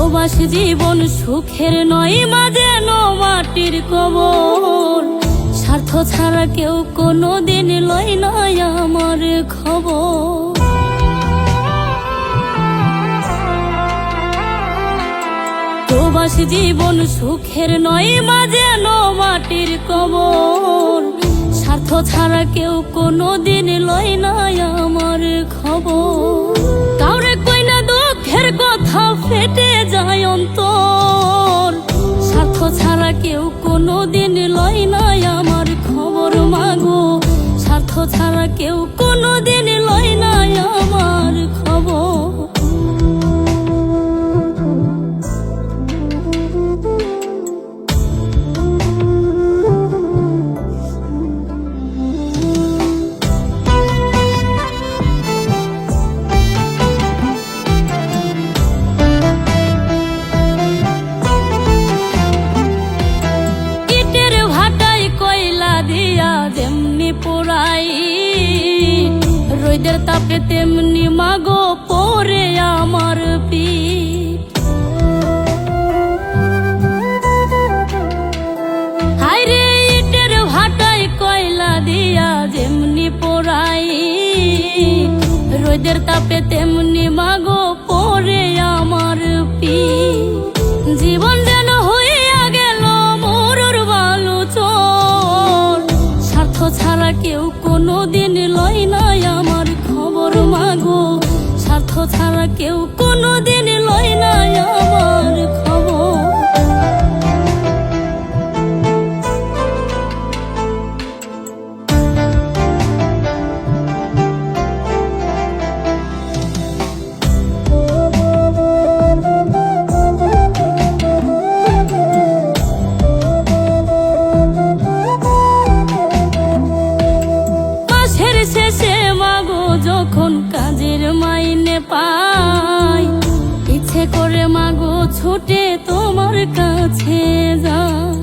প্রবাসী জীবন সুখের নয়, মাঝে মাটির কবর। স্বার্থ ছাড়া কেউ কোনোদিন লয় না আমার খবর। প্রবাসী জীবন সুখের নয়, মাঝে মাটির কবর। স্বার্থ ছাড়া কেউ কোনোদিন লয় না আমার খবর। কাউরে কই না দুঃখের কথা, ফেটে যায় অন্তর। স্বার্থ ছাড়া কেউ কোনোদিন লয় না আমার খবর মাগো। স্বার্থ ছাড়া কেউ কোনোদিন লয় না আমার খবর। পোড়াই রোদের তাপে তেমনি মাগো পরে আমার পিঠ। হায়রে ইটের ভাটায় কয়লা দিয়া যেমনি পোড়াই রোদের তাপে তেমনি মাগো পরে আমার পিঠ। জীবন যেন হইয়া গেল মরুর বালু চর। স্বার্থ ছাড়া কেউ কোনোদিন লয় না আমার খবর মাগো। স্বার্থ ছাড়া কেউ কোনোদিন লয় না আমার খবর। শেষে মাগো যখন কাজের মাইনে পাই, ইচ্ছে করে মাগো ছুটে তোমার কাছে যাই।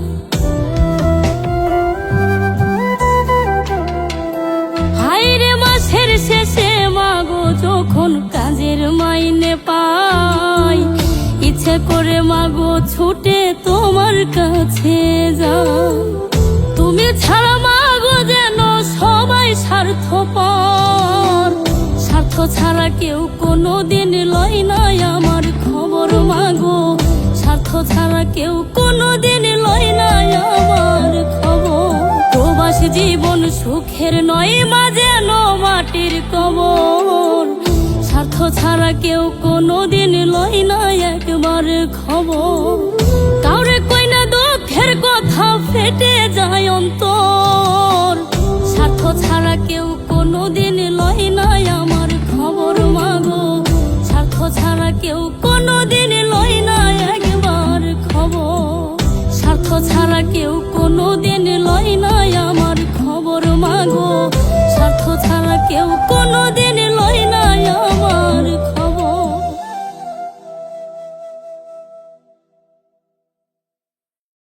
হায়রে মাসের শেষে মাগো যখন কাজের মাইনে পাই, ইচ্ছে করে মাগো ছুটে তোমার কাছে যাই। তুমি ছাড়া মাগো যেন সবাই স্বার্থপর। স্বার্থ ছাড়া কেউ কোনোদিন লয় না আমার খবর মাগো। স্বার্থ ছাড়া কেউ কোনোদিন লয় না আমার খবর। প্রবাসী জীবন সুখের নয়, মাঝে মাটির কবর। স্বার্থ ছাড়া কেউ কোনোদিন লয় না একবার খবর। কাউরে কই না দুঃখের কথা, ফেটে যায় অন্তর। স্বার্থ ছাড়া কেউ কোনোদিন লয় না আমার খবর মাগো। স্বার্থ ছাড়া কেউ কোনোদিন লয় না একবার খবর। স্বার্থ ছাড়া কেউ কোনোদিন লয় না আমার খবর মাগো। স্বার্থ ছাড়া কেউ